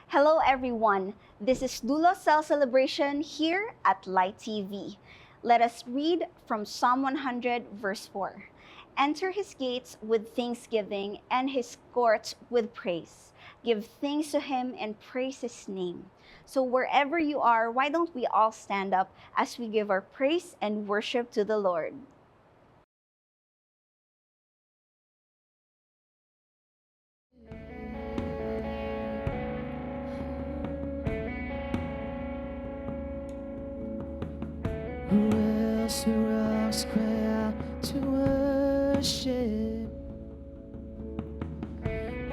Hello everyone, this is Dulo Cell Celebration here at Light TV. Let us read from Psalm 100 verse 4. Enter his gates with thanksgiving and his courts with praise. Give thanks to him and praise his name. So wherever you are, why don't we all stand up as we give our praise and worship to the Lord. Who else the rocks cry out to worship?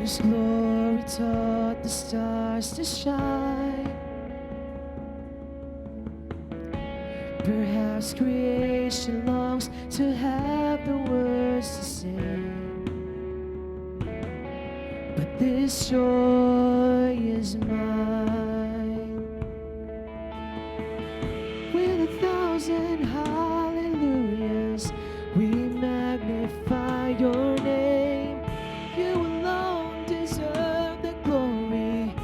His glory taught the stars to shine. Perhaps creation longs to have the words to say, but this joy is mine. With 1,000 hallelujahs, we magnify your name. You alone deserve the glory,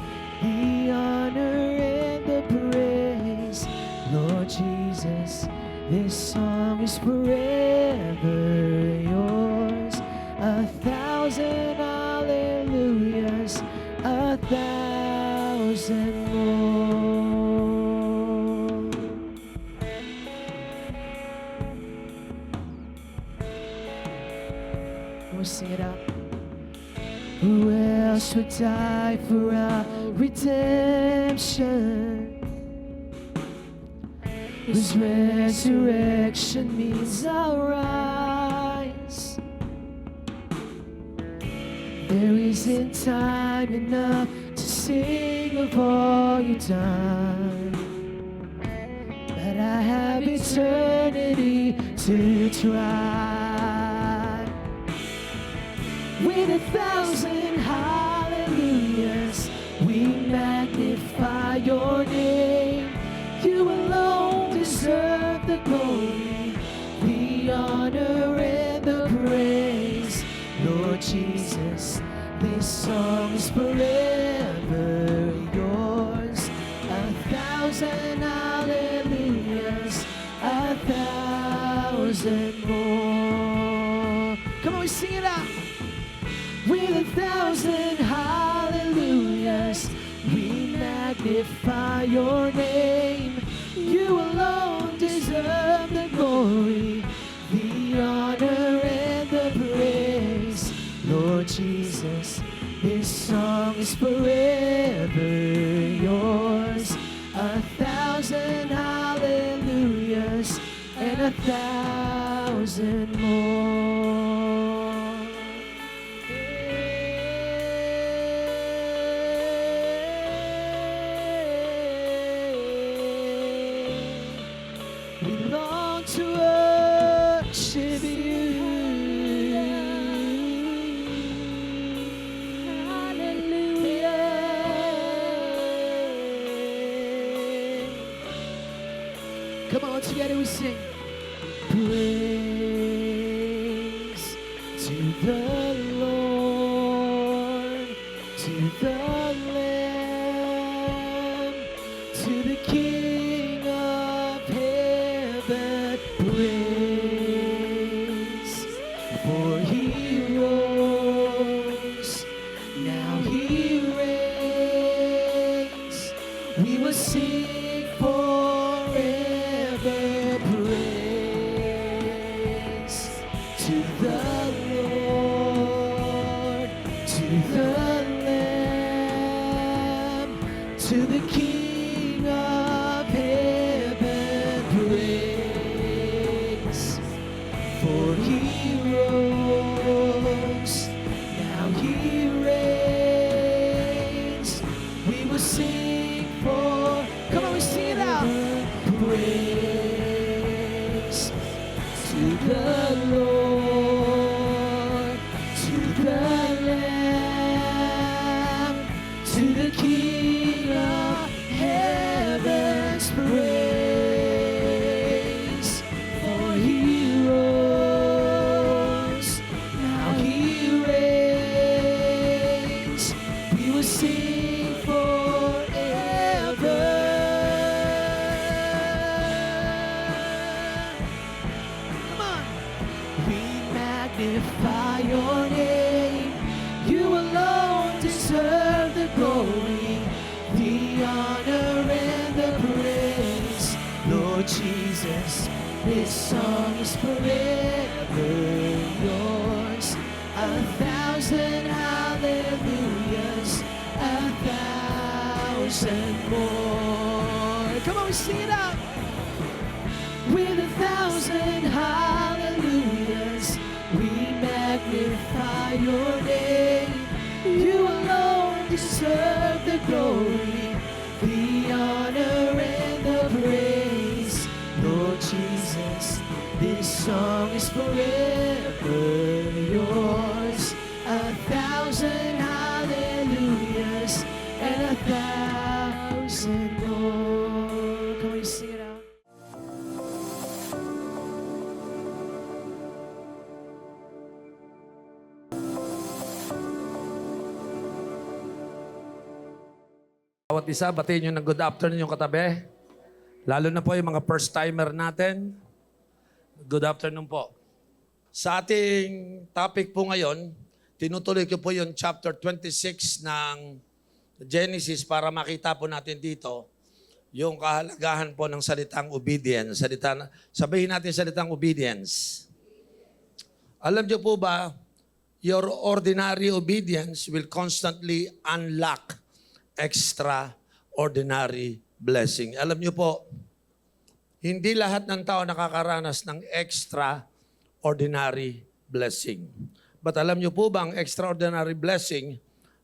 the honor, and the praise. Lord Jesus, this song is forever yours. 1,000 hallelujahs, 1,000 more. We'll sing it out. Who else would die for our redemption? Whose resurrection means our rise. There isn't time enough to sing of all you've done, but I have eternity to try. With 1,000 hallelujahs, we magnify your name. You alone deserve the glory, the honor, and the praise. Lord Jesus, this song is forever yours. 1,000 hallelujahs, 1,000 more. Come on, we sing it out. With 1,000 hallelujahs, we magnify your name. You alone deserve the glory, the honor, and the praise. Lord Jesus, this song is forever yours. 1,000 hallelujahs and 1,000 more. We long to worship you. Hallelujah. Come on, together we sing. Praise to the Lord, to the Lamb, to the King of heaven. Praise, for he rose, now he reigns. We will sing forever. Praise to the Lord, to the Lamb, to the King of heaven. Praise, for he rose, now he reigns. We will sing for, come on, we sing it out. Praise to the Lord, to the Lamb, to the King of heaven's praise. For he rose, now he reigns. We will sing for magnify your name. You alone deserve the glory, the honor and the praise. Lord Jesus, this song is forever yours. 1,000 hallelujahs, 1,000 more. Come on, we sing it out. With 1,000 hallelujahs, we magnify your name. You alone deserve the glory, the honor and the praise. Lord Jesus, this song is forever yours. 1,000 hallelujahs and 1,000 more. Can we sing it out? Bawat isa, batiin nyo ng good afternoon yung katabi. Lalo na po yung mga first-timer natin. Good afternoon po. Sa ating topic po ngayon, tinutuloy ko po yung chapter 26 ng Genesis para makita po natin dito yung kahalagahan po ng salitang obedience. Sabihin natin salitang obedience. Alam niyo po ba, your ordinary obedience will constantly unlock extraordinary blessing. Alam niyo po, hindi lahat ng tao nakakaranas ng extraordinary blessing. But alam niyo po ba, ang extraordinary blessing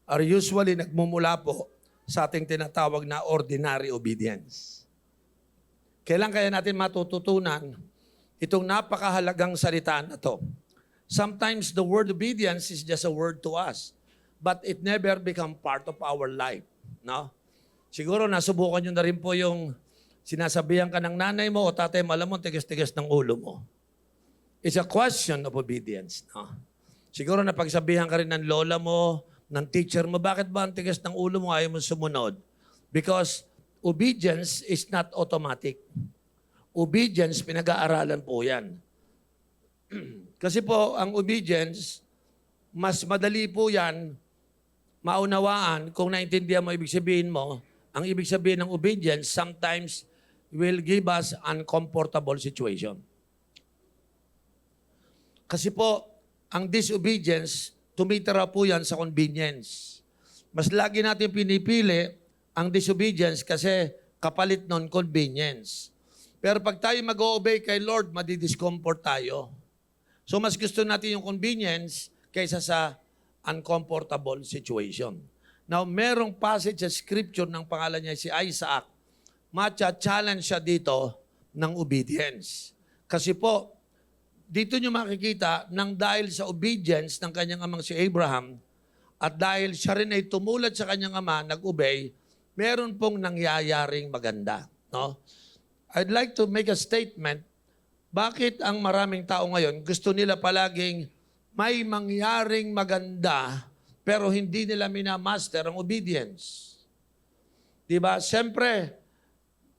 are usually nagmumula po sa ating tinatawag na ordinary obedience. Kailan kaya natin matututunan itong napakahalagang salita na to? Sometimes the word obedience is just a word to us, but it never become part of our life. No? Siguro nasubukan nyo na rin po yung sinasabihan ka ng nanay mo o tatay mo, alam mo, tigas-tigas ng ulo mo. It's a question of obedience. No? Siguro napagsabihan ka rin ng lola mo, ng teacher mo, bakit ba ang tigas ng ulo mo ayaw mo sumunod? Because obedience is not automatic. Obedience, pinag-aaralan po yan. Kasi po, ang obedience, mas madali po yan maunawaan kung naintindihan mo ibig sabihin mo. Ang ibig sabihin ng obedience sometimes will give us uncomfortable situation. Kasi po, ang disobedience, tumitira po yan sa convenience. Mas lagi natin pinipili ang disobedience kasi kapalit non convenience. Pero pag tayo mag-obey kay Lord, madidiscomfort tayo. So mas gusto natin yung convenience kaysa sa uncomfortable situation. Now, merong passage sa scripture ng pangalan niya si Isaac. Matcha-challenge siya dito ng obedience. Kasi po, dito nyo makikita nang dahil sa obedience ng kanyang amang si Abraham at dahil siya rin ay tumulad sa kanyang ama, nag-obey, meron pong nangyayaring maganda. No? I'd like to make a statement. Bakit ang maraming tao ngayon gusto nila palaging may mangyaring maganda pero hindi nila minamaster ang obedience? Diba? Siyempre,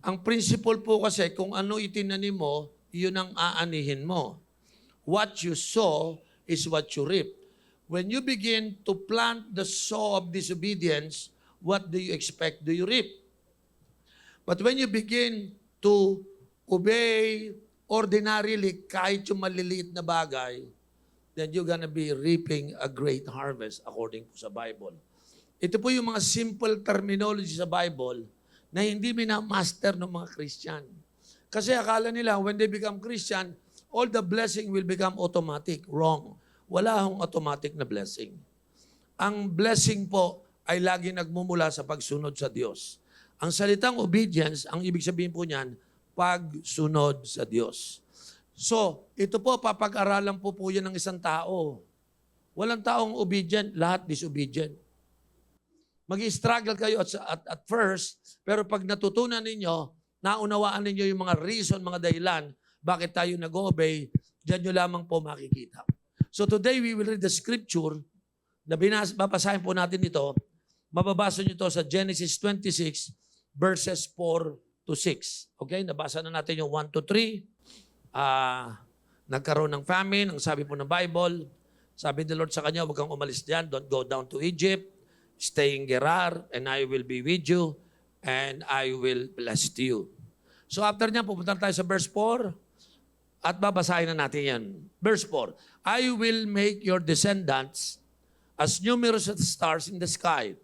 ang principle po kasi kung ano itinanim mo, yun ang aanihin mo. What you sow is what you reap. When you begin to plant the sow of disobedience, what do you expect? Do you reap? But when you begin to obey ordinarily, kahit yung maliliit na bagay, then you're gonna be reaping a great harvest according po sa Bible. Ito po yung mga simple terminology sa Bible na hindi minamaster ng mga Christian. Kasi akala nila, when they become Christian, all the blessing will become automatic. Wrong. Wala akong automatic na blessing. Ang blessing po ay lagi nagmumula sa pagsunod sa Diyos. Ang salitang obedience, ang ibig sabihin po niyan, pagsunod sa Diyos. So, ito po, papag-aralan po yan ng isang tao. Walang taong obedient, lahat disobedient. Mag-i-struggle kayo at first, pero pag natutunan ninyo, naunawaan ninyo yung mga reason, mga dahilan, bakit tayo nag-obey, diyan nyo lamang po makikita. So today, we will read the scripture na babasahin po natin ito. Mababasa nyo ito sa Genesis 26, verses 4 to 6. Okay, nabasa na natin yung 1 to 3. Nagkaroon ng famine, ang sabi po ng Bible, Sabi ni Lord sa kanya, huwag kang umalis diyan. Don't go down to Egypt. Stay in Gerar, and I will be with you, and I will bless you. So after niya, pupunta tayo sa verse 4, at babasahin na natin yan. Verse 4, I will make your descendants as numerous as the stars in the sky,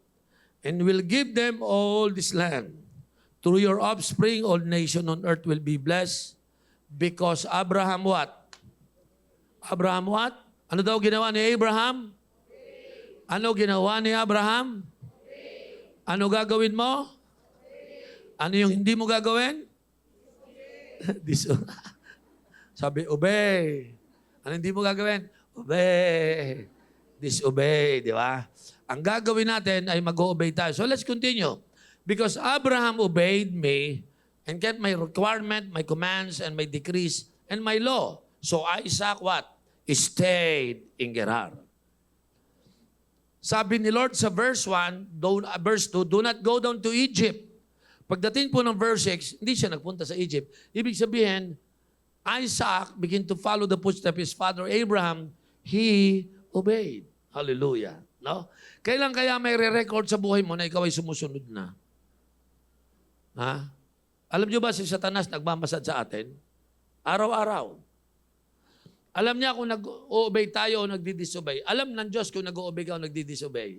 and will give them all this land. Through your offspring, all nations on earth will be blessed, because Abraham what? Abraham what? Ano daw ginawa ni Abraham? Ano ginawa ni Abraham? Ano gagawin mo? Ano yung hindi mo gagawin? Sabi, obey. Ano hindi mo gagawin? Obey. Disobey, di ba? Ang gagawin natin ay mag-obey tayo. So let's continue. Because Abraham obeyed me and kept my requirement, my commands, and my decrees, and my law. So Isaac what? Stayed in Gerar. Sabi ni Lord sa verse 1, verse 2, do not go down to Egypt. Pagdating po ng verse 6, hindi siya nagpunta sa Egypt. Ibig sabihin, Isaac began to follow the footsteps of his father Abraham. He obeyed. Hallelujah. No? Kailan kaya may re-record sa buhay mo na ikaw ay sumusunod na? Ha? Alam niyo ba si Satanas nagmamasad sa atin? Araw-araw. Alam niya kung nag-obey tayo o nagdi-disobey. Alam ng Diyos kung nag-obey ka o nagdi-disobey.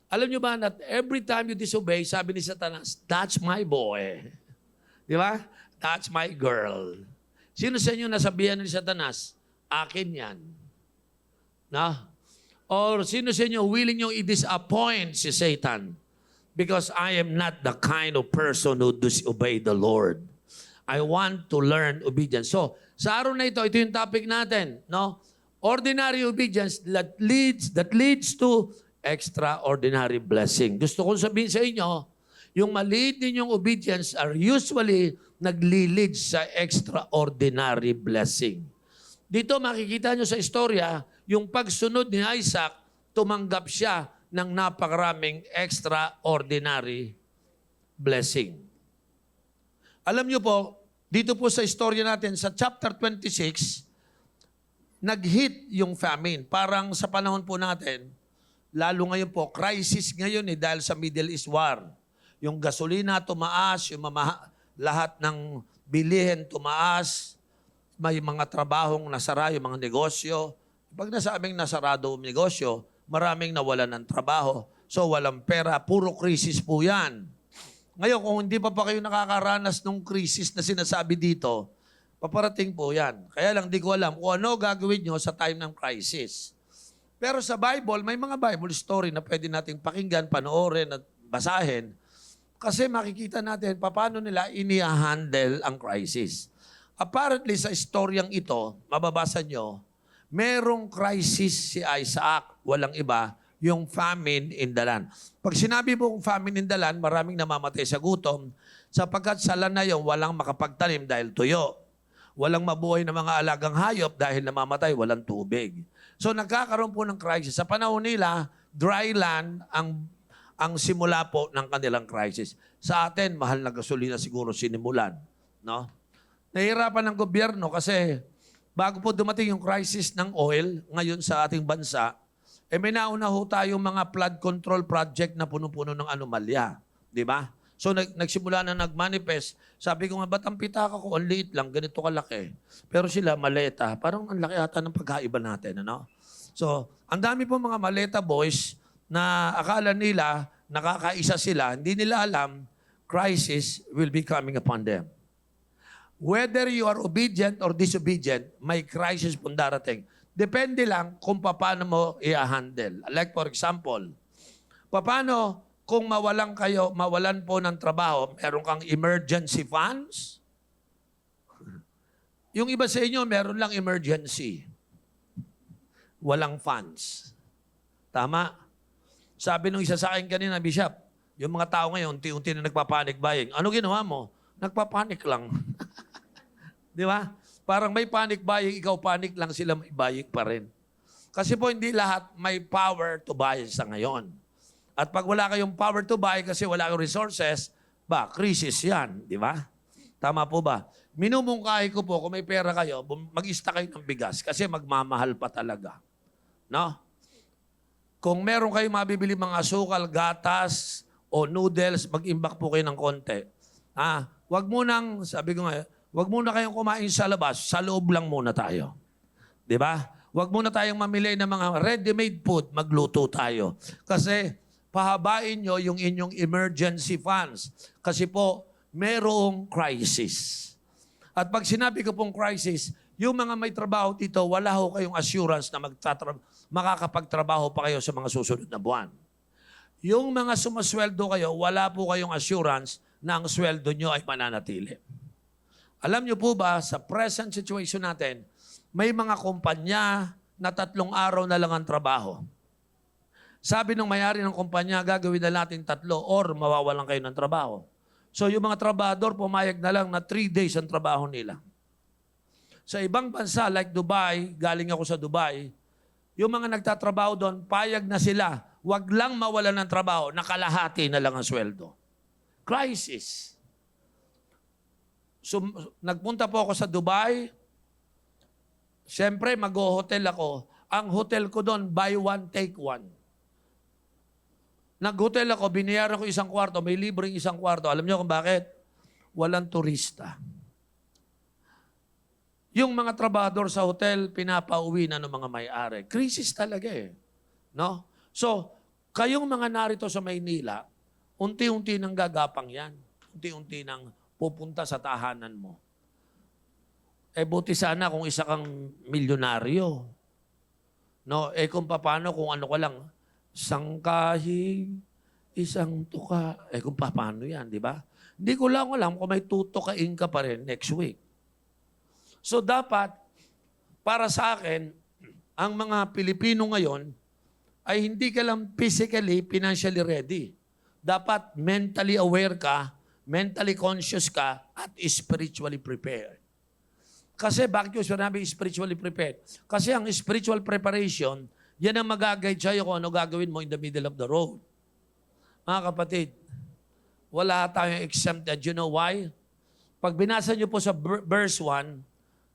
Alam niyo ba that every time you disobey, sabi ni Satanas, that's my boy. Di ba? That's my girl. Sino sa inyo nasabihan ni Satanas? Akin yan. Na? Or sino sa inyo willing nyo i-disappoint si Satan? Because I am not the kind of person who disobey the Lord. I want to learn obedience. So, sa araw na ito yung topic natin, no? Ordinary obedience that leads to extraordinary blessing. Gusto kong sabihin sa inyo, yung maliit ninyong obedience are usually nagli-lead sa extraordinary blessing. Dito makikita nyo sa istorya, yung pagsunod ni Isaac, tumanggap siya ng napakaraming extraordinary blessing. Alam nyo po, dito po sa istorya natin, sa chapter 26, nag-hit yung famine. Parang sa panahon po natin, lalo ngayon po, crisis ngayon dahil sa Middle East War. Yung gasolina tumaas, yung lahat ng bilihin tumaas, may mga trabahong nasara, yung mga negosyo. Pag nasabing nasarado ang negosyo, maraming nawalan ng trabaho. So walang pera, puro krisis po yan. Ngayon, kung hindi pa kayo nakakaranas ng krisis na sinasabi dito, paparating po yan. Kaya lang, di ko alam kung ano gagawin nyo sa time ng crisis. Pero sa Bible, may mga Bible story na pwede nating pakinggan, panoorin at basahin. Kasi makikita natin paano nila ini-handle ang crisis. Apparently, sa istoryang ito, mababasa nyo, merong crisis si Isaac, walang iba, yung famine in the land. Pag sinabi mong famine in the land, maraming namamatay sa gutom, sapagkat sa land na yun, walang makapagtanim dahil tuyo. Walang mabuhay na mga alagang hayop dahil namamatay, walang tubig. So nagkakaroon po ng crisis. Sa panahon nila, dry land ang simula po ng kanilang crisis. Sa atin, mahal na gasolina siguro sinimulan. No? Nahihirapan ng gobyerno kasi bago po dumating yung crisis ng oil ngayon sa ating bansa, may nauna ho tayong mga flood control project na puno-puno ng anomalya. Di ba? So nagsimula na nag-manifest. Sabi ko nga, ba't ang pitaka ko? Ang liit lang, ganito kalaki. Pero sila, maleta. Parang ang laki ata ng pagkaiba natin. Ano? So, ang dami po mga maleta boys na akala nila, nakakaisa sila, hindi nila alam, crisis will be coming upon them. Whether you are obedient or disobedient, may crisis pong darating. Depende lang kung paano mo i-handle. Like for example, paano kung mawalan po ng trabaho, meron kang emergency funds? Yung iba sa inyo, meron lang emergency. Walang funds. Tama? Sabi nung isa sa akin kanina, Bishop, yung mga tao ngayon, unti-unti na nagpapanic buying. Ano ginawa mo? Nagpapanik lang. Di ba? Parang may panic buying, ikaw panic lang, sila may buying pa rin. Kasi po hindi lahat may power to buy sa ngayon. At pag wala kayong power to buy kasi wala kayong resources, crisis yan, di ba? Tama po ba? Minumungkahi ko po, kung may pera kayo, mag-ista kayo ng bigas kasi magmamahal pa talaga. No? Kung meron kayong mabibili mga asukal, gatas, o noodles, mag-imbak po kayo ng konti. Wag munang, sabi ko nga, wag muna kayong kumain sa labas, sa loob lang muna tayo. Di ba? Wag muna tayong mamili ng mga ready-made food, magluto tayo. Kasi pahabain nyo yung inyong emergency funds. Kasi po, merong crisis. At pag sinabi ko pong crisis, yung mga may trabaho dito, wala ho kayong assurance na makakapagtrabaho pa kayo sa mga susunod na buwan. Yung mga sumasweldo kayo, wala po kayong assurance na ang sweldo nyo ay mananatili. Alam nyo po ba, sa present situation natin, may mga kumpanya na 3 araw na lang ang trabaho. Sabi ng may-ari ng kumpanya, gagawin na natin 3 or mawawalan kayo ng trabaho. So yung mga trabahador, pumayag na lang na 3 days ang trabaho nila. Sa ibang bansa like Dubai, galing ako sa Dubai, yung mga nagtatrabaho doon, payag na sila. Wag lang mawalan ng trabaho, nakalahati na lang ang sweldo. Crisis. So, nagpunta po ako sa Dubai. Siyempre, mag-hotel ako. Ang hotel ko doon, buy one, take one. Nag-hotel ako, binayaran ko 1 kwarto, may libreng 1 kwarto. Alam niyo kung bakit? Walang turista. Yung mga trabahador sa hotel, pinapauwi na ng mga may-ari. Krisis talaga eh. No? So, kayong mga narito sa Maynila, unti-unti nang gagapang yan. Unti-unti nang pupunta sa tahanan mo. Buti sana kung isa kang milyonaryo. No? Kung paano, kung ano ka lang, sangkahing, isang tuka. Kung paano yan, di ba? Hindi ko lang alam kung may tutukain ka pa rin next week. So dapat, para sa akin, ang mga Pilipino ngayon ay hindi ka lang physically, financially ready. Dapat mentally aware ka, mentally conscious ka, at spiritually prepared. Kasi bakit ko sinabi spiritually prepared? Kasi ang spiritual preparation, yan ang mag-guide sa'yo kung ano gagawin mo in the middle of the road. Mga kapatid, wala tayong exempted. You know why? Pag binasa niyo po sa verse 1,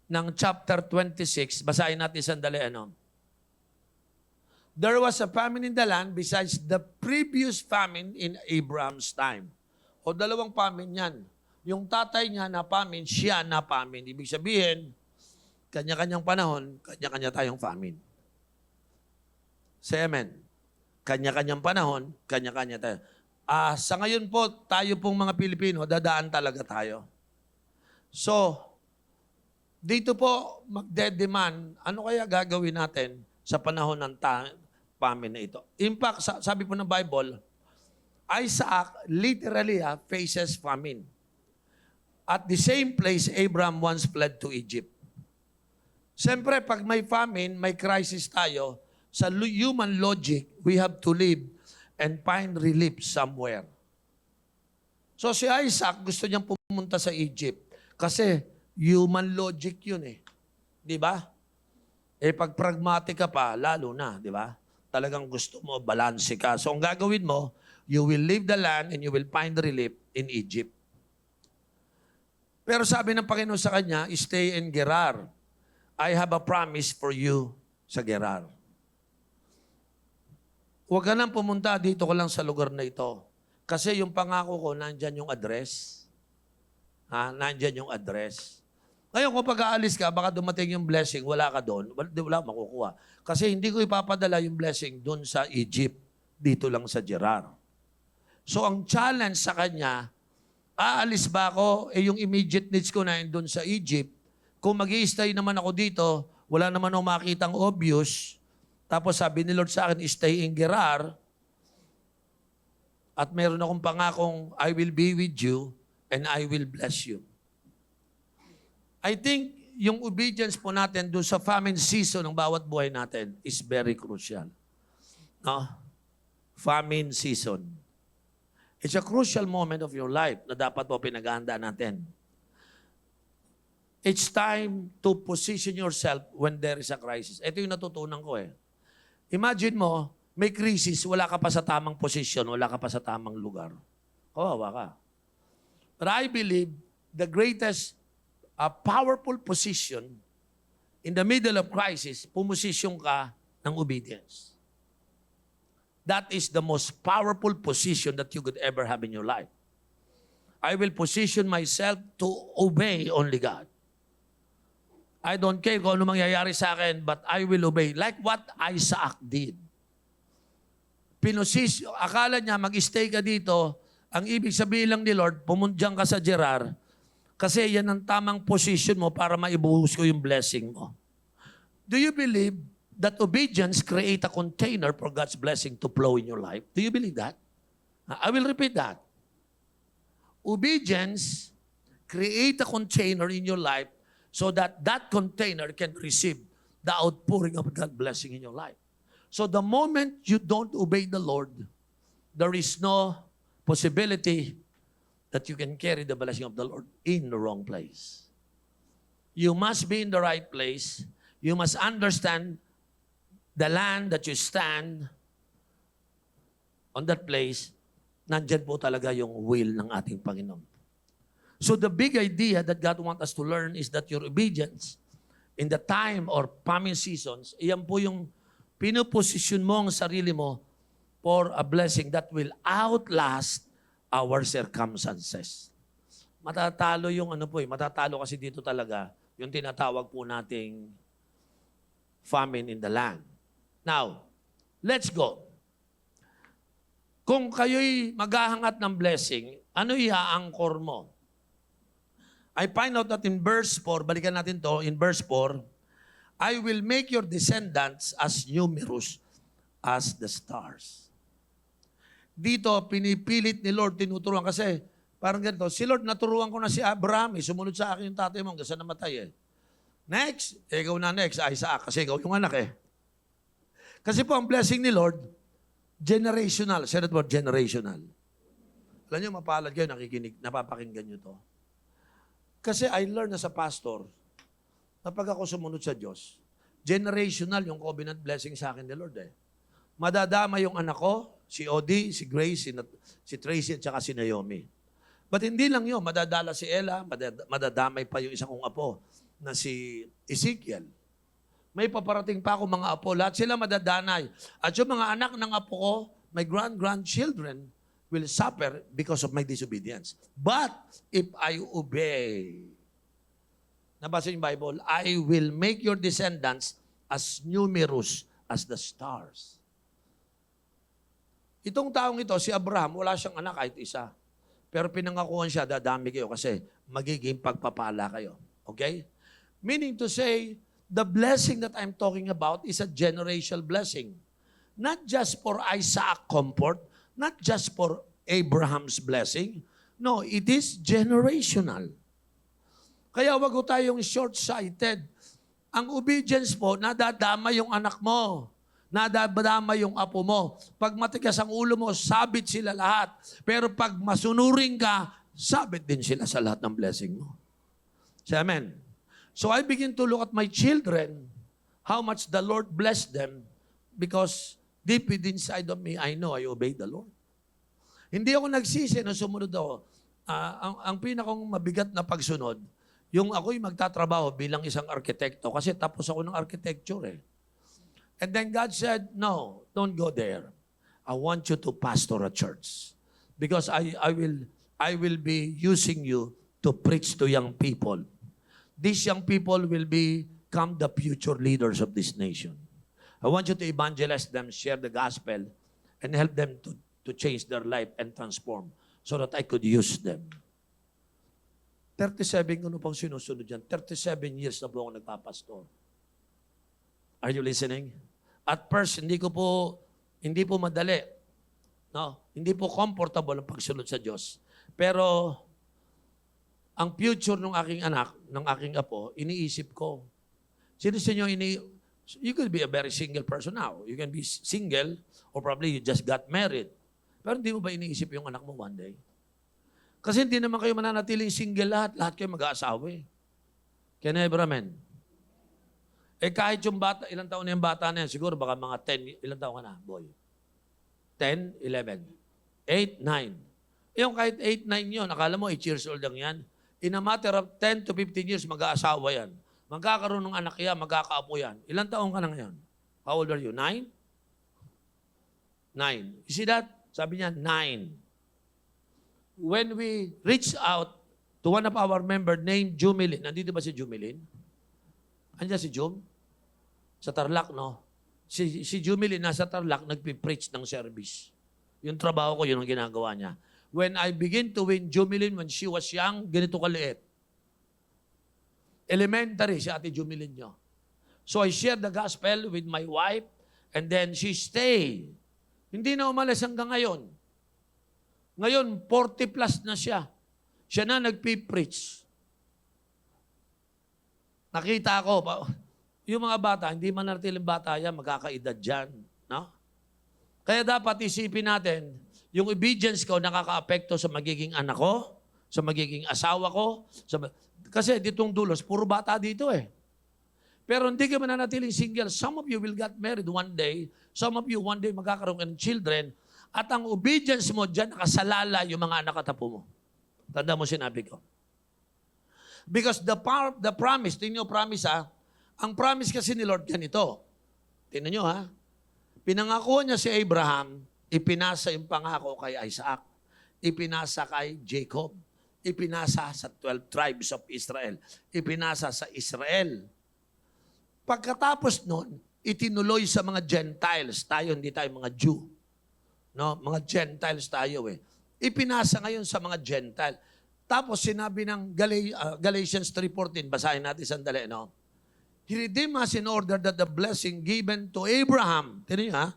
ng chapter 26, basahin natin sandali ano. There was a famine in the land besides the previous famine in Abraham's time. O 2 famine yan. Yung tatay niya na famine, siya na famine. Ibig sabihin, kanya-kanyang panahon, kanya-kanya tayong famine. Say amen. Kanya-kanyang panahon, kanya-kanya tayo. Sa ngayon po, tayo pong mga Pilipino, dadaan talaga tayo. So, dito po, magde-demand, ano kaya gagawin natin sa panahon ng famine na ito? In fact, sabi po ng Bible, Isaac literally faces famine. At the same place, Abraham once fled to Egypt. Siyempre, pag may famine, may crisis tayo, sa human logic, we have to live and find relief somewhere. So si Isaac, gusto niyang pumunta sa Egypt kasi human logic yun eh. Di ba? Pag pragmatic ka pa, lalo na, di ba? Talagang gusto mo, balanse ka. So ang gagawin mo, you will leave the land and you will find relief in Egypt. Pero sabi ng Panginoon sa kanya, stay in Gerar. I have a promise for you sa Gerar. Huwag ka nang pumunta, dito ka lang sa lugar na ito. Kasi yung pangako ko, nandyan yung address. Nandyan yung address. Ngayon, kung pag-aalis ka, baka dumating yung blessing, wala ka doon, wala makukuha. Kasi hindi ko ipapadala yung blessing doon sa Egypt, dito lang sa Gerar. So, ang challenge sa kanya, aalis ba ako, yung immediate needs ko na doon sa Egypt, kung mag-i-stay naman ako dito, wala naman akong makitang obvious, tapos sabi ni Lord sa akin, stay in Gerar, at meron akong pangakong, I will be with you, and I will bless you. I think yung obedience po natin doon sa famine season ng bawat buhay natin is very crucial. No? Famine season. It's a crucial moment of your life na dapat po pinag-ahandaan natin. It's time to position yourself when there is a crisis. Ito yung natutunan ko eh. Imagine mo, may crisis, wala ka pa sa tamang position, wala ka pa sa tamang lugar. Kawawa ka. But I believe the greatest powerful position in the middle of crisis, pumosisyon ka ng obedience. That is the most powerful position that you could ever have in your life. I will position myself to obey only God. I don't care kung ano mangyayari sa akin, but I will obey. Like what Isaac did. Akala niya mag-stay ka dito, ang ibig sabihin lang ni Lord, pumundyang ka sa Gerar, kasi yan ang tamang position mo para maibuhos ko yung blessing mo. Do you believe that obedience create a container for God's blessing to flow in your life? Do you believe that? I will repeat that. Obedience create a container in your life so that that container can receive the outpouring of God's blessing in your life. So the moment you don't obey the Lord, there is no possibility that you can carry the blessing of the Lord in the wrong place. You must be in the right place. You must understand the land that you stand on that place. Nandyan po talaga yung will ng ating Panginoon. So the big idea that God wants us to learn is that your obedience in the time or famine seasons, iyan po yung pinuposisyon mo ang sarili mo for a blessing that will outlast our circumstances. Matatalo yung matatalo kasi dito talaga yung tinatawag po nating famine in the land. Now, let's go. Kung kayo'y maghahangat ng blessing, ano i-aangkor mo? I find out that in verse 4, balikan natin to, in verse 4, I will make your descendants as numerous as the stars. Dito, pinipilit ni Lord, tinuturuan kasi, parang ganito, si Lord, naturuan ko na si Abraham, sumunod sa akin yung tatay mo, hanggang sa namatay Next, ikaw na next, Isaac, kasi ikaw yung anak Kasi po, ang blessing ni Lord, generational. Say that word, generational. Alam niyo, mapalad kayo, napapakinggan niyo to. Kasi I learned as a pastor, na pag ako sumunod sa Diyos, generational yung covenant blessing sa akin ni Lord Madadama yung anak ko, si Odi, si Grace, si Tracy, at saka si Naomi. But hindi lang yun, madadala si Ella, madadamay pa yung isang kong apo na si Ezekiel. May paparating pa ako mga apo, lahat sila madadanay. At yung mga anak ng apo ko, my grandchildren, will suffer because of my disobedience. But if I obey, nabasa yung Bible, I will make your descendants as numerous as the stars. Itong taong ito, si Abraham, wala siyang anak kahit isa. Pero pinangakuhan siya, dadami kayo kasi magiging pagpapala kayo. Okay? Meaning to say, the blessing that I'm talking about is a generational blessing. Not just for Isaac comfort, not just for Abraham's blessing. No, it is generational. Kaya wag ko tayong short-sighted. Ang obedience po, nadadama yung anak mo. Nadadama yung apo mo. Pag matigas ang ulo mo, sabit sila lahat. Pero pag masunuring ka, sabit din sila sa lahat ng blessing mo. Say amen. So I begin to look at my children, how much the Lord blessed them, because deep within inside of me, I know I obeyed the Lord. Hindi ako nagsisi na sumunod ako. Ang pinakang mabigat na pagsunod, yung ako'y magtatrabaho bilang isang arkitekto, kasi tapos ako ng architecture And then God said, no, don't go there. I want you to pastor a church. Because I will be using you to preach to young people. These young people will become the future leaders of this nation. I want you to evangelize them, share the gospel, and help them to change their life and transform so that I could use them. 37 ko pang sinusunod yan. 37 years na po ako nagpapastor. Are you listening? At first, hindi po madali. No? Hindi po comfortable ang pagsunod sa Diyos. Pero, ang future ng aking anak, ng aking apo, iniisip ko. Sino sa inyo, you could be a very single person now. You can be single, or probably you just got married. Pero hindi mo ba iniisip yung anak mo one day? Kasi hindi naman kayo mananatiling single lahat. Lahat kayo mag-aasawa Can I ever amen? Kahit yung bata, ilang taon na yung bata na yan, siguro baka mga 10, ilang taon ka na, boy? 10, 11, 8, 9. Yung kahit 8, 9 yun, akala mo 8 years old lang yan. In a matter of 10 to 15 years, mag-aasawa yan. Magkakaroon ng anak yan, magkakaapo yan. Ilang taon ka na ngayon? How old are you? 9? 9. You see that? Sabi niya, 9. When we reach out to one of our member named Jumilin, nandito ba si Jumilin? Andiyan si Jum? Sa Tarlac, no? Si Jumilin nasa Tarlac, nagpipreach ng service. Yung trabaho ko, yun ang ginagawa niya. When I begin to win Jumilin when she was young, ganito kaliit. Elementary si Ate Jumilin nyo. So I shared the gospel with my wife and then she stayed. Hindi na umalis hanggang ngayon. Ngayon, 40 plus na siya. Siya na nagpipreach. Nakita ko, yung mga bata, hindi man naratiling bata yan, magkakaedad dyan. No? Kaya dapat isipin natin, yung obedience ko nakaka-apekto sa magiging anak ko, sa magiging asawa ko. Kasi ditong dulos, puro bata dito eh. Pero hindi ka mananatiling single. Some of you will get married one day. Some of you one day magkakaroon ng children. At ang obedience mo dyan, nakasalala yung mga anak katapo mo. Tanda mo sinabi ko. Because the promise, tingnan nyo promise ha, ang promise kasi ni Lord ganito. Tingnan nyo ha, pinangako niya si Abraham, ipinasa yung pangako kay Isaac, ipinasa kay Jacob, ipinasa sa 12 tribes of Israel, ipinasa sa Israel. Pagkatapos nun, itinuloy sa mga Gentiles. Tayo, hindi tayo mga Jew. No? Mga Gentiles tayo eh. Ipinasa ngayon sa mga Gentile. Tapos sinabi ng Galatians 3:14, basahin natin sandali, no? He redeemed us in order that the blessing given to Abraham, tinan niyo ha,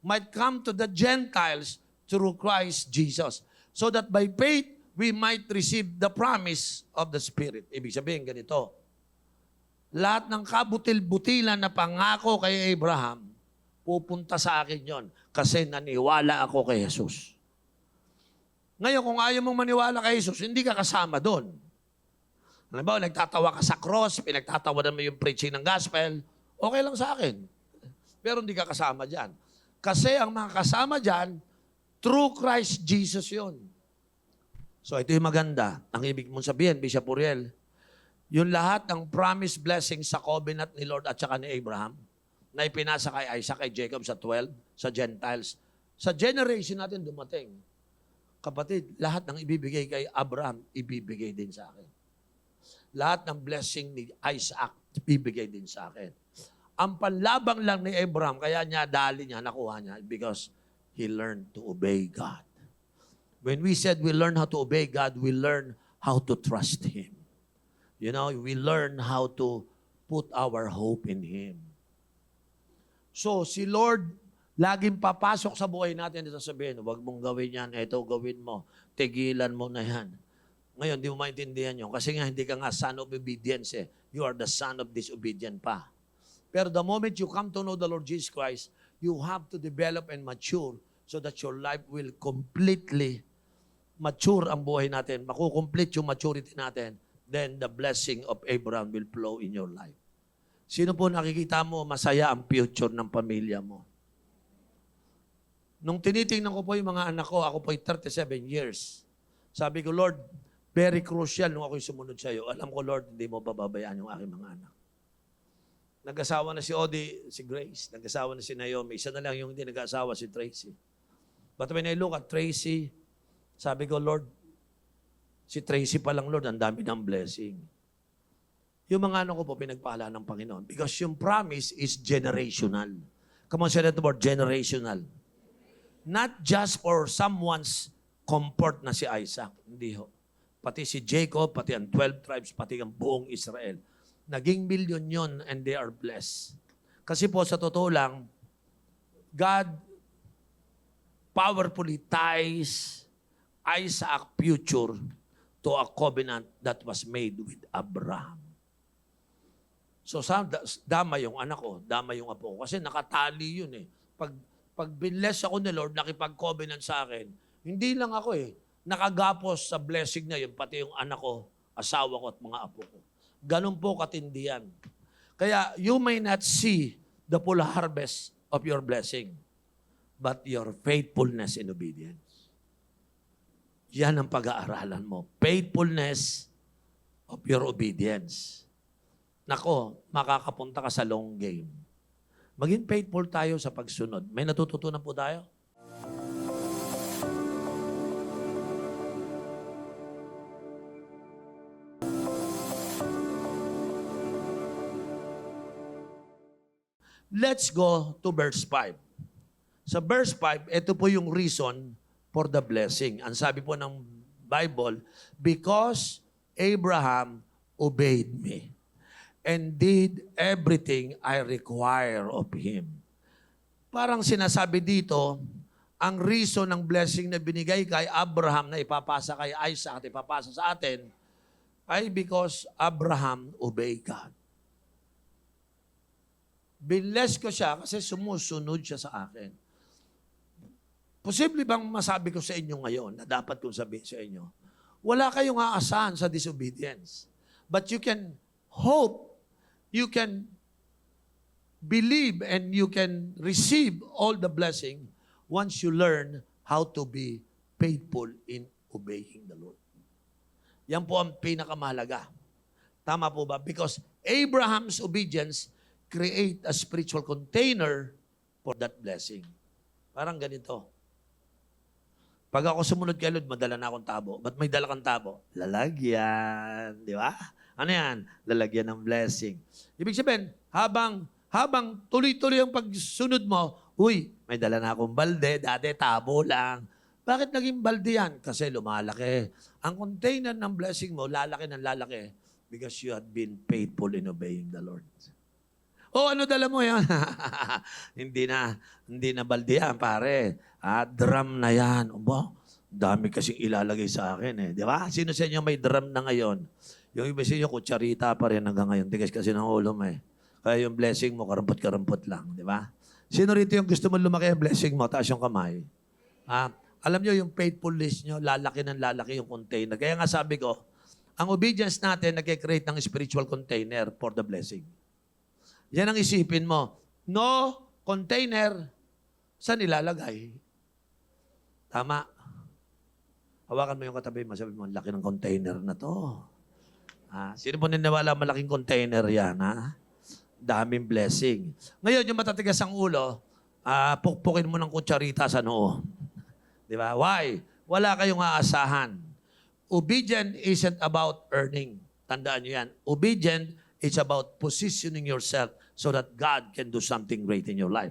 might come to the Gentiles through Christ Jesus. So that by faith, we might receive the promise of the Spirit. Ibig sabihin ganito, lahat ng kabutil-butilan na pangako kay Abraham, pupunta sa akin yon kasi naniwala ako kay Jesus. Ngayon, kung ayaw mong maniwala kay Jesus, hindi ka kasama doon. Alam ba, nagtatawa ka sa cross, pinagtatawanan mo yung preaching ng gospel, okay lang sa akin. Pero hindi ka kasama dyan. Kasi ang mga kasama dyan, through Christ Jesus yon. So ito yung maganda. Ang ibig mong sabihin, Bishop Uriel, yung lahat ng promised blessing sa covenant ni Lord at saka ni Abraham, na ipinasa kay Isaac, kay Jacob sa 12, sa Gentiles, sa generation natin dumating. Kapatid, lahat ng ibibigay kay Abraham, ibibigay din sa akin. Lahat ng blessing ni Isaac, ibibigay din sa akin. Ang panlabang lang ni Abraham, kaya niya, dali niya, nakuha niya, because he learned to obey God. When we said we learn how to obey God, we learn how to trust Him. You know, we learn how to put our hope in Him. So, si Lord, laging papasok sa buhay natin at sasabihin, huwag mong gawin yan, eto gawin mo, tigilan mo na yan. Ngayon, di mo maintindihan yun. Kasi nga, hindi ka nga son of obedience eh. You are the son of disobedient pa. Pero the moment you come to know the Lord Jesus Christ, you have to develop and mature so that your life will completely mature ang buhay natin. Makukomplete yung maturity natin. Then the blessing of Abraham will flow in your life. Sino po nakikita mo, masaya ang future ng pamilya mo? Nung tinitingnan ko po yung mga anak ko, ako po ay 37 years. Sabi ko, Lord, very crucial nung ako'y sumunod sa iyo. Alam ko, Lord, hindi mo pababayaan yung aking mga anak. Nag-asawa na si Odi, si Grace. Nag-asawa na si Naomi. Isa na lang yung hindi nag-asawa, si Tracy. But when I look at Tracy, sabi ko, Lord, si Tracy pa lang, Lord, ang dami ng blessing. Yung mga ano ko po, pinagpala ng Panginoon. Because yung promise is generational. Come on, say that word, generational. Not just for someone's comfort na si Isaac. Hindi ho. Pati si Jacob, pati ang 12 tribes, pati ang buong Israel. Naging million yon and they are blessed. Kasi po sa totoo lang, God powerfully ties Isaac future to a covenant that was made with Abraham. So dama yung anak ko, dama yung apo ko. Kasi nakatali yun eh. Pag binless ako ni Lord, nakipag-covenant sa akin, hindi lang ako eh, nakagapos sa blessing na yun, pati yung anak ko, asawa ko at mga apo ko. Ganun po katindihan. Kaya you may not see the full harvest of your blessing, but your faithfulness in obedience. Yan ang pag-aaralan mo. Faithfulness of your obedience. Nako, makakapunta ka sa long game. Maging faithful tayo sa pagsunod. May natututunan po tayo? Let's go to verse 5. Sa verse 5, ito po yung reason for the blessing. Ang sabi po ng Bible, because Abraham obeyed me and did everything I require of him. Parang sinasabi dito, ang reason ng blessing na binigay kay Abraham na ipapasa kay Isaac at ipapasa sa atin ay because Abraham obeyed God. Binless ko siya kasi sumusunod siya sa akin. Posible bang masabi ko sa inyo ngayon na dapat kong sabihin sa inyo? Wala kayong aasahan sa disobedience. But you can hope, you can believe, and you can receive all the blessing once you learn how to be faithful in obeying the Lord. Yan po ang pinakamahalaga. Tama po ba? Because Abraham's obedience create a spiritual container for that blessing. Parang ganito. Pag ako sumunod kay Lord, madala na akong tabo. Ba't may dala kang tabo? Lalagyan. Di ba? Ano yan? Lalagyan ng blessing. Ibig sabihin, habang tuloy-tuloy ang pagsunod mo, uy, may dala na akong balde, dati tabo lang. Bakit naging balde yan? Kasi lumalaki. Ang container ng blessing mo, lalaki ng lalaki because you had been faithful in obeying the Lord. Ano dala mo yan? hindi na balde yan, pare. Drum na yan. Dami kasing ilalagay sa akin eh. Di ba? Sino sa inyo may drum na ngayon? Yung iba sa inyo, kutsarita pa rin hanggang ngayon. Tigas kasi ng ulo mo eh. Kaya yung blessing mo, karampot-karampot lang. Di ba? Sino rito yung gusto mo lumaki ang blessing mo? Taas yung kamay. Alam nyo, yung faithfulness nyo, lalaki ng lalaki yung container. Kaya nga sabi ko, ang obedience natin nag-create ng spiritual container for the blessing. Yan ang isipin mo. No container, saan ilalagay? Tama. Hawakan mo yung katabi mo, sabi mo, laki ng container na to. Sino po niniwala malaking container yan, ha? Daming blessing. Ngayon, yung matatigas ang ulo, pukpukin mo ng kutsarita sa noo. Di ba? Why? Wala kayong aasahan. Obedient isn't about earning. Tandaan nyo yan. Obedient is about positioning yourself so that God can do something great in your life.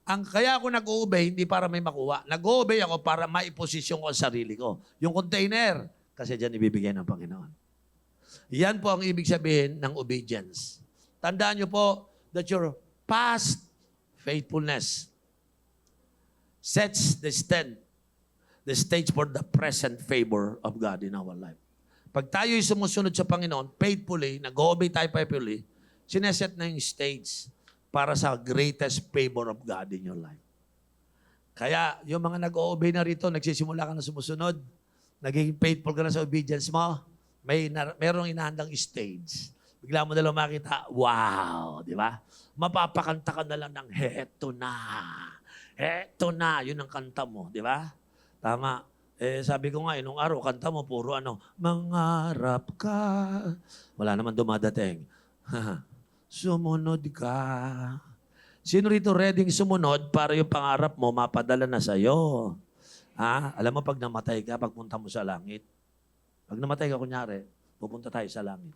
Kaya ako nag-obey, hindi para may makuha. Nag-obey ako para maiposisyon ko ang sarili ko. Yung container, kasi dyan ibibigay ng Panginoon. Yan po ang ibig sabihin ng obedience. Tandaan nyo po that your past faithfulness sets the stage for the present favor of God in our life. Pag tayo'y sumusunod sa Panginoon, faithfully, nag-obey tayo faithfully, sineset na yung stage para sa greatest favor of God in your life. Kaya, yung mga nag-obey na rito, nagsisimula ka na sumusunod, naging faithful ka na sa obedience mo, merong inahandang stage. Bigla mo na lang makita, wow, di ba? Mapapakanta ka na lang ng, heto na, yun ang kanta mo, di ba? Tama. Sabi ko nga, nung araw, kanta mo, puro mangarap ka. Wala naman dumadating. Sumunod ka. Sino rito ready sumunod para yung pangarap mo mapadala na sa'yo? Alam mo, pag namatay ka, pagpunta mo sa langit. Pag namatay ka, kunyari, pupunta tayo sa langit.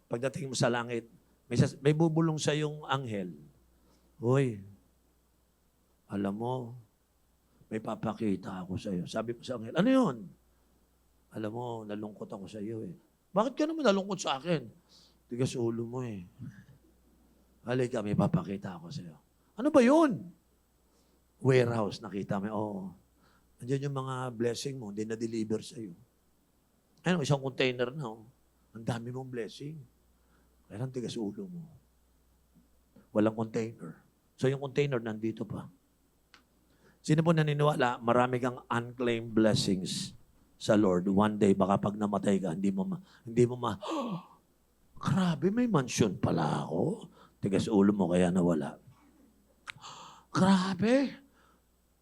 Pagdating mo sa langit, may bubulong sa yung anghel. Hoy, alam mo, may papakita ako sa iyo. Sabi ko sa anghel, ano yun? Alam mo, nalungkot ako sa iyo eh. Bakit ka naman nalungkot sa akin? Tigas ulo mo eh. Halika, may papakita ako sa iyo. Ano ba yun? Warehouse, nakita mo. Oo. Andiyan yung mga blessing mo, hindi na-deliver sa iyo. Ayun, isang container na. Oh. Ang dami mong blessing. Kaya lang tigas ulo mo. Walang container. So yung container nandito pa. Sino po naniniwala, marami kang unclaimed blessings sa Lord. One day, baka pag namatay ka, hindi mo grabe, may mansion pala ako. Tigas ulo mo, kaya nawala. Grabe,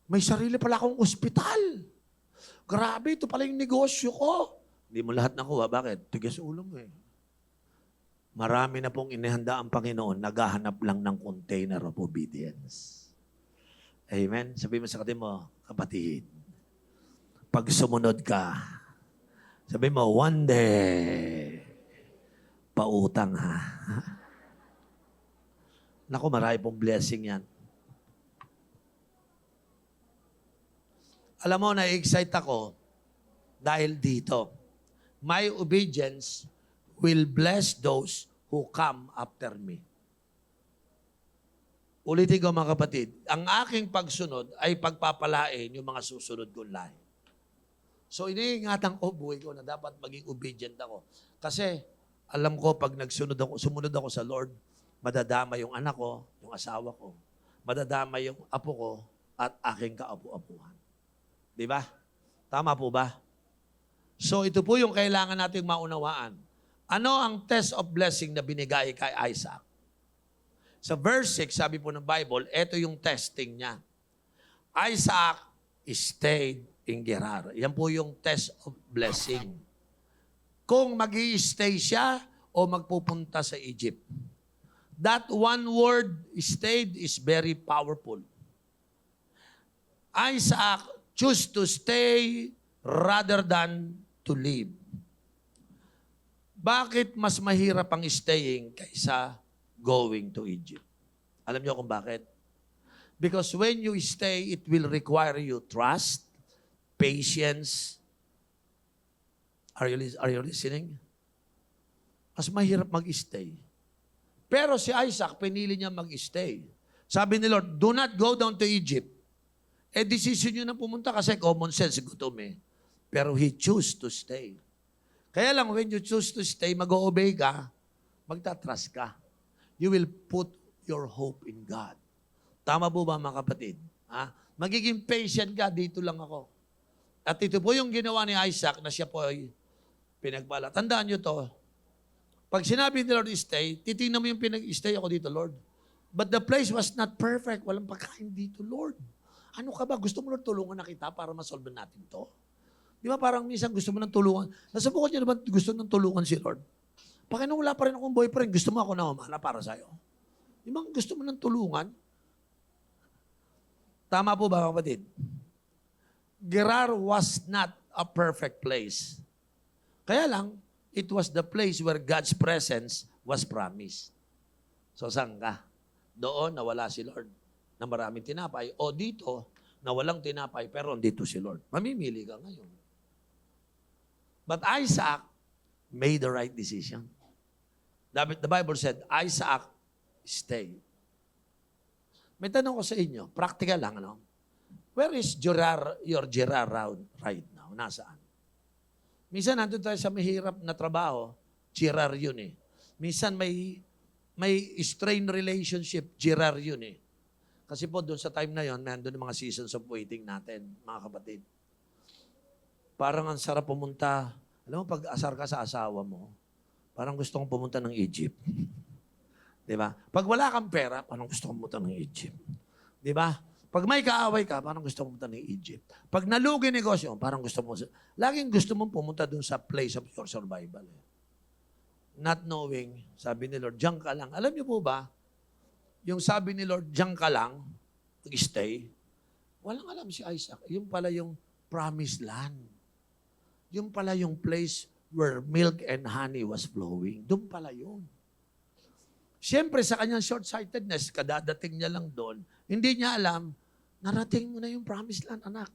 may sarili pala akong ospital. Grabe, ito pala yung negosyo ko. Hindi mo lahat nakuha. Bakit? Tigas ulo mo eh. Marami na pong inihanda ang Panginoon, naghahanap lang ng container of obedience. Amen? Sabi mo sa kapatid mo, kapatid, pag sumunod ka, sabi mo, one day, pautang ha. Naku, marami pong blessing yan. Alam mo, na-excite ako dahil dito. My obedience will bless those who come after me. Ulitin ko mga kapatid, ang aking pagsunod ay pagpapalain yung mga susunod kong lahi. So iniingatan ko buhay ko na dapat maging obedient ako. Kasi alam ko pag sumunod ako sa Lord, madadama yung anak ko, yung asawa ko, madadama yung apo ko at aking kaapu-apuhan. Di ba? Tama po ba? So ito po yung kailangan nating maunawaan. Ano ang test of blessing na binigay kay Isaac? Sa verse 6, sabi po ng Bible, ito yung testing niya. Isaac stayed in Gerar. Yan po yung test of blessing. Kung mag-i-stay siya o magpupunta sa Egypt. That one word, stayed, is very powerful. Isaac chose to stay rather than to leave. Bakit mas mahirap ang staying kaysa going to Egypt? Alam niyo kung bakit? Because when you stay, it will require you trust, patience. Are you listening? Mas mahirap mag-stay. Pero si Isaac, pinili niya mag-stay. Sabi ni Lord, do not go down to Egypt. Decision niyo na pumunta kasi common sense, gutom eh. Pero he chose to stay. Kaya lang, when you choose to stay, mag-o-obey ka, magtatrust ka. You will put your hope in God. Tama po ba mga kapatid? Ha? Magiging patient ka, dito lang ako. At ito po yung ginawa ni Isaac na siya po ay pinagpala. Tandaan nyo to. Pag sinabi ni Lord stay, titingnan mo yung pinag-stay ako dito, Lord. But the place was not perfect. Walang pagkain dito, Lord. Ano ka ba? Gusto mo Lord tulungan na kita para masolve natin to? Di ba parang minsan gusto mo ng tulungan? Nasubukan niyo naman gusto ng tulungan si Lord? Panginoon, wala pa rin akong boyfriend. Gusto mo ako na umana para sa'yo? Di ba gusto mo ng tulungan? Tama po ba kapatid? Gerar was not a perfect place. Kaya lang, it was the place where God's presence was promised. So saan ka? Doon nawala si Lord na maraming tinapay. O dito, na walang tinapay pero dito si Lord. Mamimili ka ngayon. But Isaac made the right decision. The Bible said, Isaac stayed. May tanong ko sa inyo, practical lang, ano? Where is your Gerar right now? Nasaan? Minsan nandun tayo sa mahirap na trabaho, Gerar yun eh. Minsan may strained relationship, Gerar yun eh. Kasi po doon sa time na yon, nandun yung mga seasons of waiting natin, mga kapatid. Parang ang sarap pumunta. Alam mo, pag asar ka sa asawa mo, parang gusto kong pumunta ng Egypt. Di ba? Pag wala kang pera, parang gusto kong pumunta ng Egypt. Di ba? Pag may kaaway ka, parang gusto kong pumunta ng Egypt. Pag nalugi negosyo, parang gusto mo, laging gusto mong pumunta dun sa place of your survival. Not knowing, sabi ni Lord, diyan ka lang. Alam niyo po ba, yung sabi ni Lord, diyan ka lang, stay, walang alam si Isaac. Yung pala yung promised land. Yung pala yung place where milk and honey was flowing. Doon pala yun. Siyempre, sa kanyang short-sightedness, kadadating niya lang doon, hindi niya alam, narating mo na yung promised land, anak.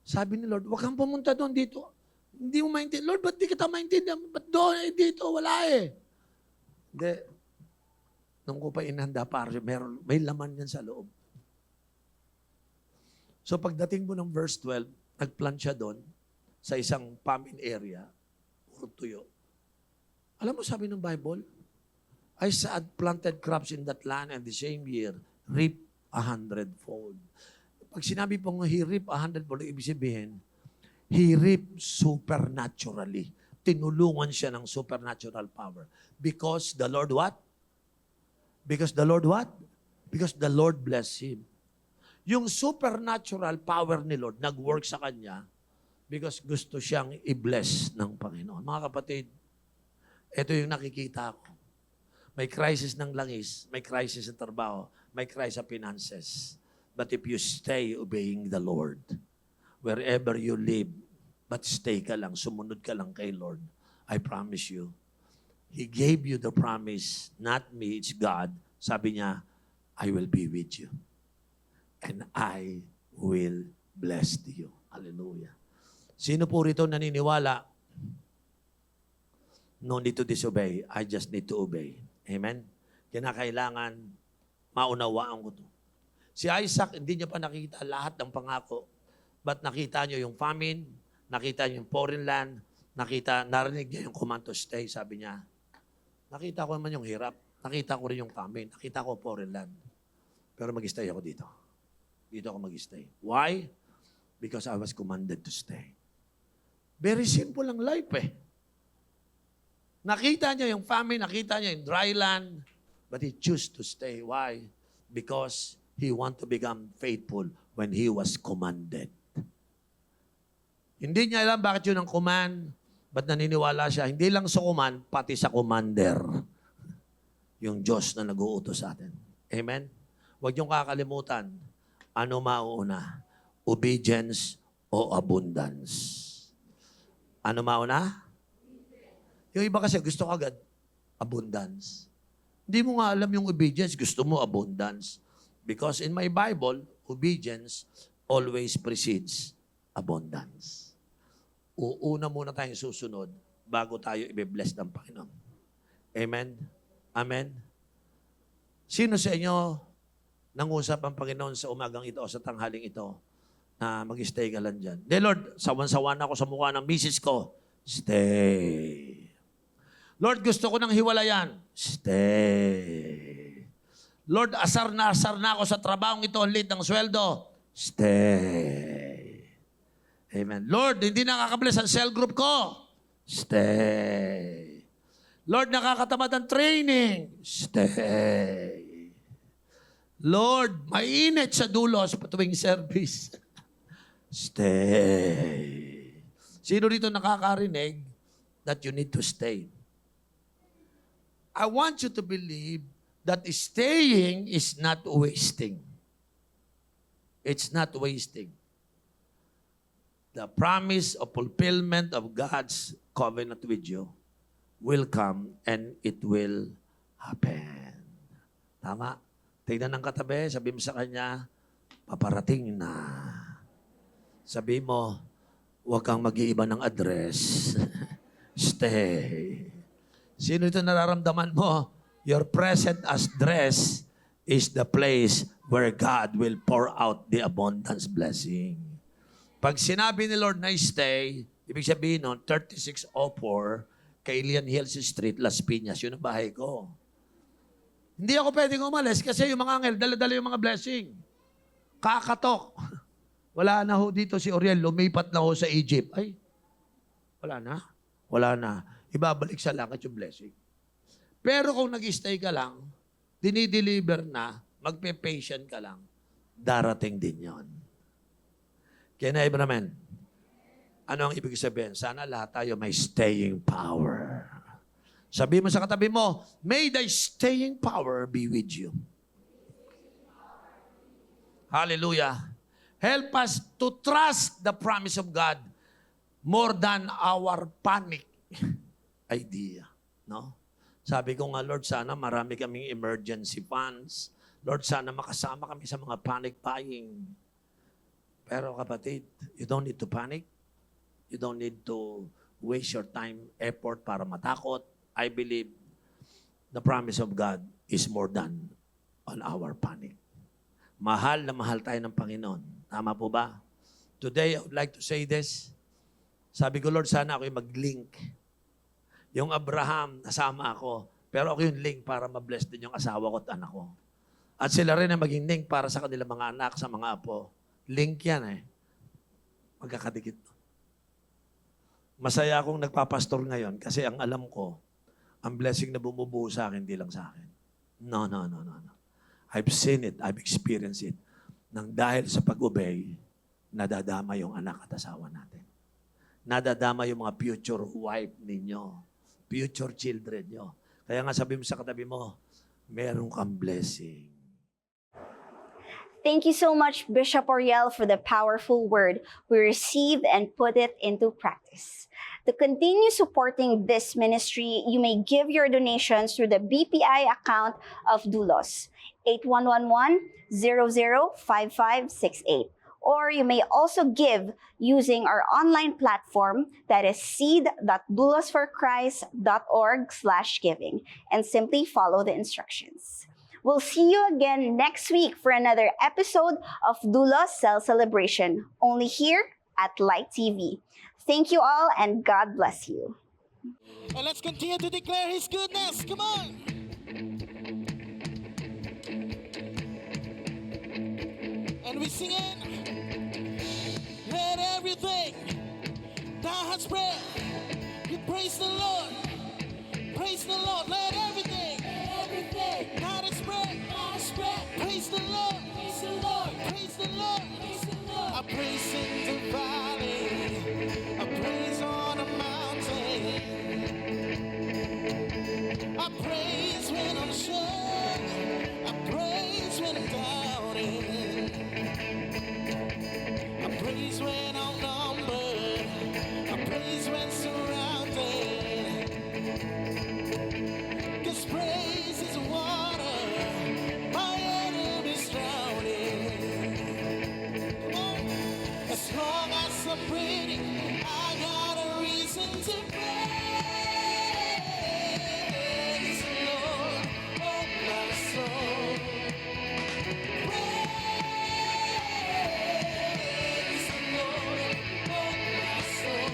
Sabi ni Lord, huwag kang pumunta doon dito. Hindi mo maintindihan. Lord, ba't di kita maintindihan? Ba't doon, dito, wala eh. Hindi. Nung ko pa inhanda para may laman yan sa loob. So pagdating mo ng verse 12, nagplant siya doon sa isang famine area, puro tuyo. Alam mo sabi ng Bible, Isaac planted crops in that land and the same year, reap 100-fold. Pag sinabi pong he reap 100-fold, ibig sabihin, he reap supernaturally. Tinulungan siya ng supernatural power. Because the Lord what? Because the Lord what? Because the Lord bless him. Yung supernatural power ni Lord nag-work sa kanya because gusto siyang i-bless ng Panginoon. Mga kapatid, ito yung nakikita ko. May crisis ng langis, may crisis sa trabaho, may crisis sa finances. But if you stay obeying the Lord, wherever you live, but stay ka lang, sumunod ka lang kay Lord, I promise you, He gave you the promise, not me, it's God. Sabi niya, I will be with you. And I will bless you. Hallelujah. Sino po rito naniniwala? No need to disobey. I just need to obey. Amen? Kinakailangan maunawaan ko to. Si Isaac, hindi niya pa nakita lahat ng pangako. But nakita niyo yung famine, nakita niyo yung foreign land, narinig niya yung command to stay. Sabi niya, nakita ko naman yung hirap. Nakita ko rin yung famine. Nakita ko foreign land. Pero mag-stay ako dito. Dito ako mag-stay. Why? Because I was commanded to stay. Very simple ang life eh. Nakita niya yung famine, nakita niya yung dry land, but he chose to stay. Why? Because he want to become faithful when he was commanded. Hindi niya alam bakit yun ang command, but naniniwala siya, hindi lang sa command, pati sa commander. Yung Diyos na nag-uutos sa atin. Amen? Huwag niyong kakalimutan, ano mauuna? Obedience o abundance? Ano mauna? Yung iba kasi gusto agad, abundance. Hindi mo nga alam yung obedience, gusto mo abundance. Because in my Bible, obedience always precedes abundance. Uuna muna tayong susunod bago tayo i-bless ng Panginoon. Amen? Amen? Sino sa inyo nangusap ang Panginoon sa umagang ito o sa tanghaling ito na mag-stay ka lang dyan? De Lord, sawan-sawan ako sa mukha ng misis ko. Stay. Lord, gusto ko ng hiwalayan. Stay. Lord, asar na ako sa trabahong ito, ang liit ng sweldo. Stay. Amen. Lord, hindi nakakabless ang cell group ko. Stay. Lord, nakakatamad ang training. Stay. Lord, mainit sa dulos patuwing service. Stay. Sino dito nakakarinig that you need to stay? I want you to believe that staying is not wasting. It's not wasting. The promise of fulfillment of God's covenant with you will come and it will happen. Tama? Tingnan ng katabi, sabi mo sa kanya, paparating na. Sabi mo, huwag kang mag-iiba ng address. Stay. Sino ito nararamdaman mo? Your present address is the place where God will pour out the abundance blessing. Pag sinabi ni Lord na stay, ibig sabihin nun, 3604, Kailian Hills Street, Las Piñas, yun ang bahay ko. Hindi ako pwedeng umalis kasi yung mga angel, dala-dala yung mga blessing. Kakatok. Wala na ho dito si Oriel, lumipat na ho sa Egypt. Ay, wala na. Wala na. Ibabalik sa langit yung blessing. Pero kung nag-stay ka lang, dinideliver na, magpe-patient ka lang, darating din yon. Kaya na, Amen. Ano ang ibig sabihin? Sana lahat tayo may staying power. Sabi mo sa katabi mo, may thy staying power be with you. Hallelujah. Help us to trust the promise of God more than our panic idea. No? Sabi ko nga, Lord, sana marami kaming emergency funds. Lord, sana makasama kami sa mga panic buying. Pero kapatid, you don't need to panic. You don't need to waste your time, effort para matakot. I believe the promise of God is more than on our panic. Mahal na mahal tayo ng Panginoon. Tama po ba? Today, I would like to say this. Sabi ko, Lord, sana ako'y mag-link. Yung Abraham, nasama ako. Pero ako yung link para ma-bless din yung asawa ko at anak ko. At sila rin ang maging link para sa kanilang mga anak, sa mga apo. Link yan eh. Magkakadikit. Masaya akong nagpapastor ngayon kasi ang alam ko, ang blessing na bumubuo sa akin, hindi lang sa akin. No. I've seen it. I've experienced it. Nang dahil sa pag-obey, nadadama yung anak at asawa natin. Nadadama yung mga future wife ninyo, future children nyo. Kaya nga sabi mo sa katabi mo, meron kang blessing. Thank you so much, Bishop Oriel, for the powerful word we received and put it into practice. To continue supporting this ministry, you may give your donations through the BPI account of Doulos, 8111-005568. Or you may also give using our online platform, that is seed.doulosforchrist.org/giving, and simply follow the instructions. We'll see you again next week for another episode of Doulos Cell Celebration, only here at Light TV. Thank you all and God bless you. And let's continue to declare His goodness. Come on. And we sing it. Let everything that has breath, you praise the Lord. Praise the Lord. Let everything that has breath, praise the Lord. Praise the Lord. Praise the Lord. I praise in the valley. I praise on a mountain. I praise when I'm sure. I praise when I'm doubting. I praise when outnumbered. I praise when surrounded. 'Cause praise is water my enemies drowning. Come on. As long as I'm breathing, I got a reason to praise the Lord, oh my soul. Praise the Lord, oh my soul.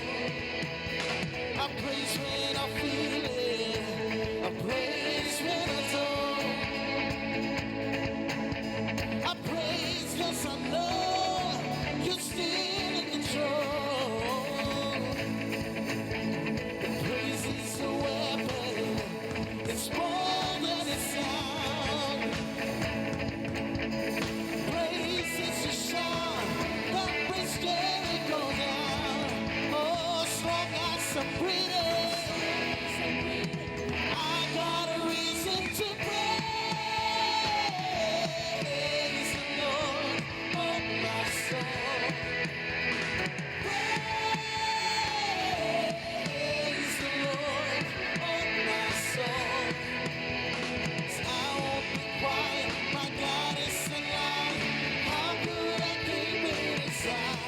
I praise when I feel it. I praise when I don't. I praise 'cause I know you're still in control. Praise is a weapon. It's more than it sounds. Praise is a shout that brings Jericho down. Oh, as long as I'm breathing, I got a reason to praise the Lord, oh my soul. Praise the Lord, oh my soul. 'Cause I won't be quiet, my God is alive. How could I keep it inside?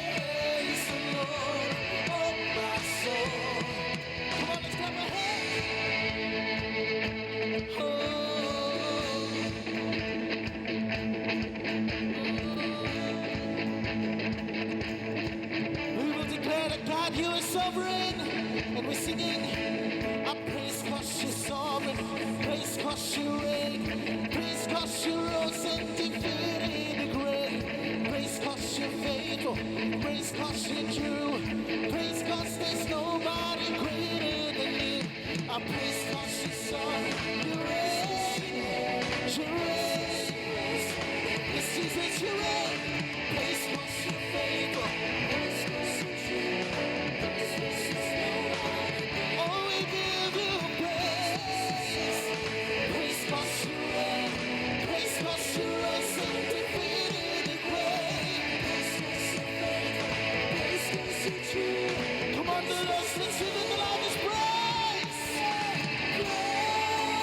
Praise the Lord, oh my soul. Come on, let's clap our hands. Oh. We will declare that God, you are sovereign. And we're singing, I praise 'cause you're sovereign. Praise 'cause you reign. Praise 'cause you rose and defeated the grave. Praise 'cause you're faithful. Praise 'cause you're true. Praise 'cause there's nobody greater than you. I praise 'cause you're sovereign. You reign. You reign. Yes, Jesus, you reign. Praise 'cause you're faithful. Praise 'cause you're true. Praise 'cause there's nobody. Oh, we give you praise. Praise 'cause you reign. Praise 'cause you rose and defeated the grave. Praise 'cause you're faithful. Praise 'cause you're true. Come on, let us sing the loudest praise. Praise.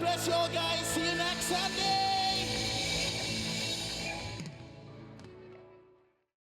bless you all, guys. See you next Sunday.